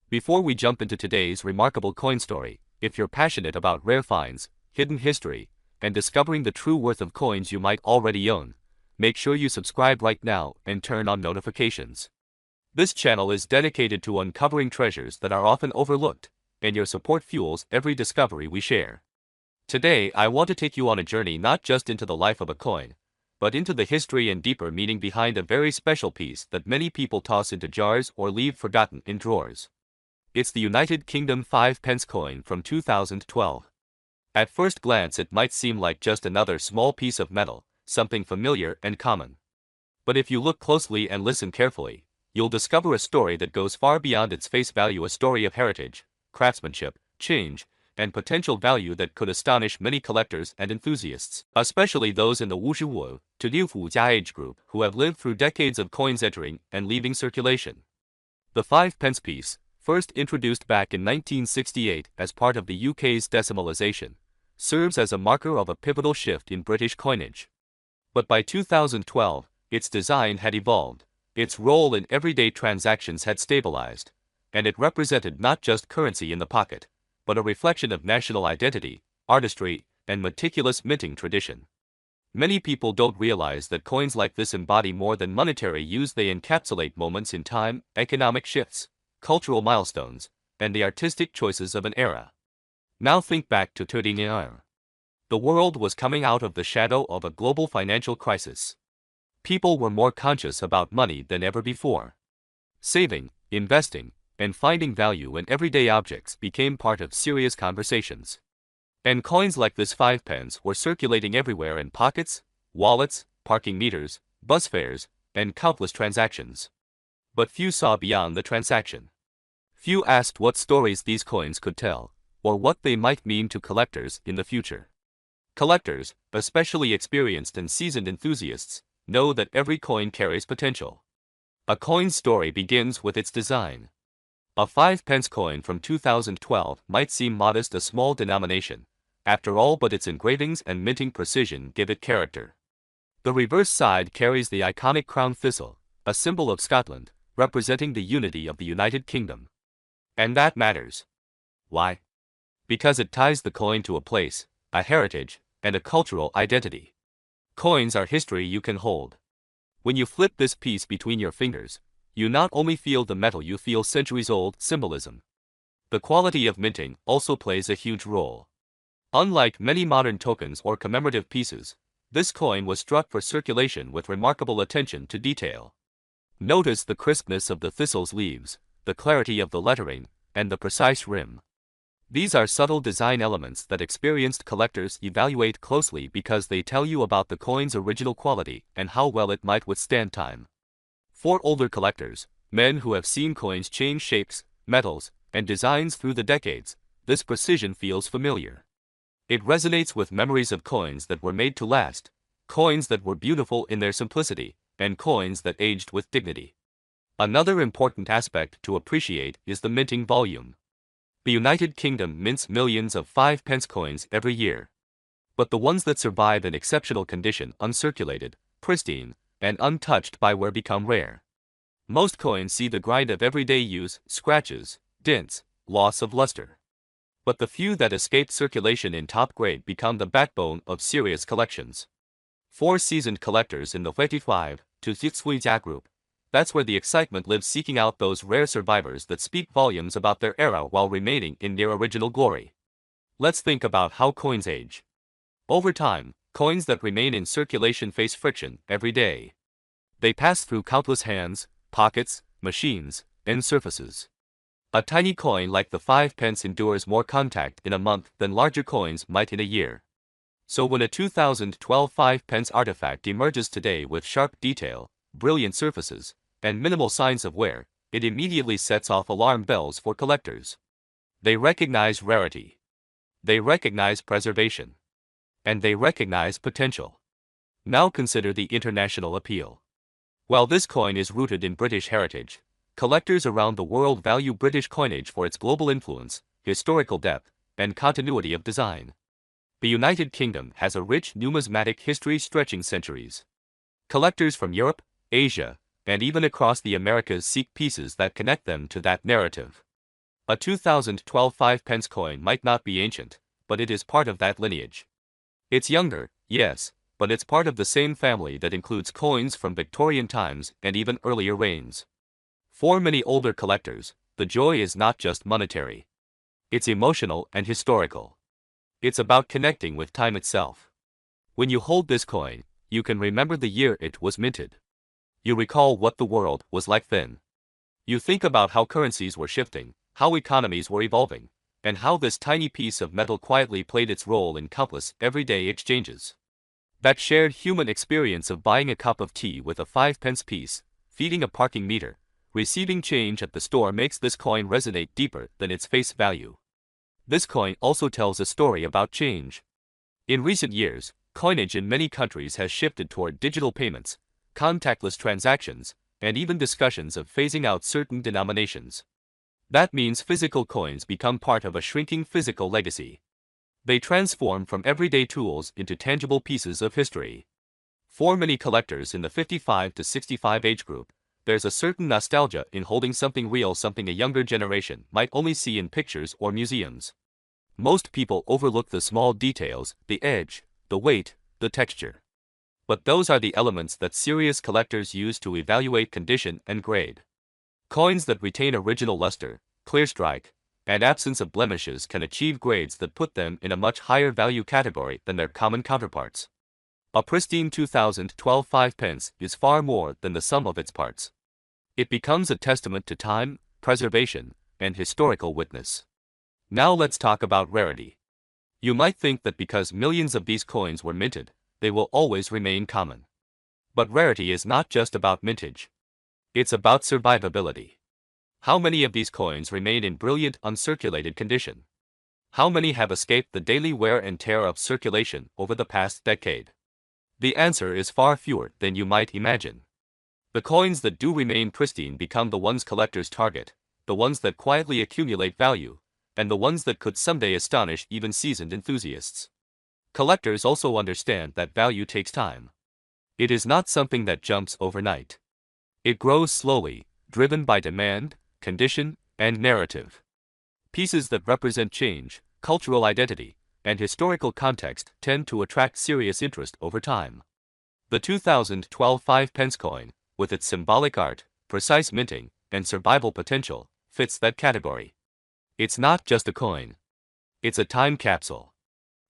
Before we jump into today's remarkable coin story, if you're passionate about rare finds, hidden history, and discovering the true worth of coins you might already own, make sure you subscribe right now and turn on notifications. This channel is dedicated to uncovering treasures that are often overlooked, and your support fuels every discovery we share. Today, I want to take you on a journey not just into the life of a coin, but into the history and deeper meaning behind a very special piece that many people toss into jars or leave forgotten in drawers. It's the United Kingdom 5 pence coin from 2012. At first glance it might seem like just another small piece of metal, something familiar and common. But if you look closely and listen carefully, you'll discover a story that goes far beyond its face value, a story of heritage, craftsmanship, change, and potential value that could astonish many collectors and enthusiasts, especially those in the wushu to Liufu Jia age group who have lived through decades of coins entering and leaving circulation. The 5 pence piece, first introduced back in 1968 as part of the UK's decimalisation, serves as a marker of a pivotal shift in British coinage. But by 2012, its design had evolved, its role in everyday transactions had stabilized, and it represented not just currency in the pocket, but a reflection of national identity, artistry, and meticulous minting tradition. Many people don't realize that coins like this embody more than monetary use. They encapsulate moments in time, economic shifts, cultural milestones, and the artistic choices of an era. Now think back to 2009. The world was coming out of the shadow of a global financial crisis. People were more conscious about money than ever before. Saving, investing, and finding value in everyday objects became part of serious conversations. And coins like this 5 pence were circulating everywhere in pockets, wallets, parking meters, bus fares, and countless transactions. But few saw beyond the transaction. Few asked what stories these coins could tell, or what they might mean to collectors in the future. Collectors, especially experienced and seasoned enthusiasts, know that every coin carries potential. A coin's story begins with its design. A 5 pence coin from 2012 might seem modest, a small denomination, after all, but its engravings and minting precision give it character. The reverse side carries the iconic crown thistle, a symbol of Scotland, representing the unity of the United Kingdom. And that matters. Why? Because it ties the coin to a place, a heritage, and a cultural identity. Coins are history you can hold. When you flip this piece between your fingers, you not only feel the metal, you feel centuries-old symbolism. The quality of minting also plays a huge role. Unlike many modern tokens or commemorative pieces, this coin was struck for circulation with remarkable attention to detail. Notice the crispness of the thistle's leaves, the clarity of the lettering, and the precise rim. These are subtle design elements that experienced collectors evaluate closely because they tell you about the coin's original quality and how well it might withstand time. For older collectors, men who have seen coins change shapes, metals, and designs through the decades, this precision feels familiar. It resonates with memories of coins that were made to last, coins that were beautiful in their simplicity, and coins that aged with dignity. Another important aspect to appreciate is the minting volume. The United Kingdom mints millions of 5 pence coins every year. But the ones that survive in exceptional condition, uncirculated, pristine, and untouched by wear become rare. Most coins see the grind of everyday use, scratches, dents, loss of luster. But the few that escape circulation in top grade become the backbone of serious collections. For seasoned collectors in the 25 to 60 Jia group, that's where the excitement lives, seeking out those rare survivors that speak volumes about their era while remaining in their original glory. Let's think about how coins age. Over time, coins that remain in circulation face friction every day. They pass through countless hands, pockets, machines, and surfaces. A tiny coin like the 5 pence endures more contact in a month than larger coins might in a year. So when a 2012 5 pence artifact emerges today with sharp detail, brilliant surfaces, and minimal signs of wear, it immediately sets off alarm bells for collectors. They recognize rarity. They recognize preservation. And they recognize potential. Now consider the international appeal. While this coin is rooted in British heritage, collectors around the world value British coinage for its global influence, historical depth, and continuity of design. The United Kingdom has a rich numismatic history stretching centuries. Collectors from Europe, Asia, and even across the Americas seek pieces that connect them to that narrative. A 2012 5 pence coin might not be ancient, but it is part of that lineage. It's younger, yes, but it's part of the same family that includes coins from Victorian times and even earlier reigns. For many older collectors, the joy is not just monetary. It's emotional and historical. It's about connecting with time itself. When you hold this coin, you can remember the year it was minted. You recall what the world was like then. You think about how currencies were shifting, how economies were evolving, and how this tiny piece of metal quietly played its role in countless everyday exchanges. That shared human experience of buying a cup of tea with a 5 pence piece, feeding a parking meter, receiving change at the store makes this coin resonate deeper than its face value. This coin also tells a story about change. In recent years, coinage in many countries has shifted toward digital payments, contactless transactions, and even discussions of phasing out certain denominations. That means physical coins become part of a shrinking physical legacy. They transform from everyday tools into tangible pieces of history. For many collectors in the 55 to 65 age group, there's a certain nostalgia in holding something real, something a younger generation might only see in pictures or museums. Most people overlook the small details, the edge, the weight, the texture. But those are the elements that serious collectors use to evaluate condition and grade. Coins that retain original luster, clear strike, and absence of blemishes can achieve grades that put them in a much higher value category than their common counterparts. A pristine 2012 5 pence is far more than the sum of its parts. It becomes a testament to time, preservation, and historical witness. Now let's talk about rarity. You might think that because millions of these coins were minted, they will always remain common. But rarity is not just about mintage. It's about survivability. How many of these coins remain in brilliant uncirculated condition? How many have escaped the daily wear and tear of circulation over the past decade? The answer is far fewer than you might imagine. The coins that do remain pristine become the ones collectors target, the ones that quietly accumulate value, and the ones that could someday astonish even seasoned enthusiasts. Collectors also understand that value takes time. It is not something that jumps overnight. It grows slowly, driven by demand, condition, and narrative. Pieces that represent change, cultural identity, and historical context tend to attract serious interest over time. The 2012 5 pence coin, with its symbolic art, precise minting, and survival potential, fits that category. It's not just a coin. It's a time capsule.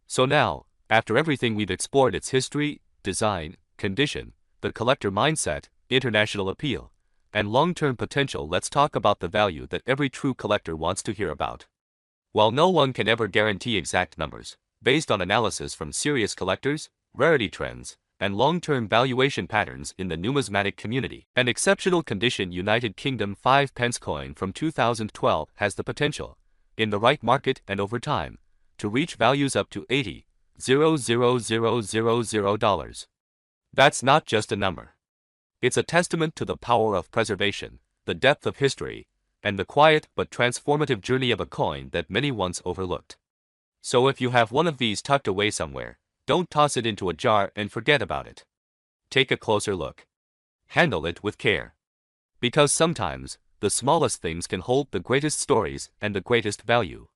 So now, after everything we've explored, its history, design, condition, the collector mindset, international appeal, and long-term potential, let's talk about the value that every true collector wants to hear about. While no one can ever guarantee exact numbers, based on analysis from serious collectors, rarity trends, and long-term valuation patterns in the numismatic community, an exceptional condition United Kingdom 5 pence coin from 2012 has the potential, in the right market and over time, to reach values up to $80,000. That's not just a number. It's a testament to the power of preservation, the depth of history, and the quiet but transformative journey of a coin that many once overlooked. So if you have one of these tucked away somewhere, don't toss it into a jar and forget about it. Take a closer look. Handle it with care. Because sometimes, the smallest things can hold the greatest stories and the greatest value.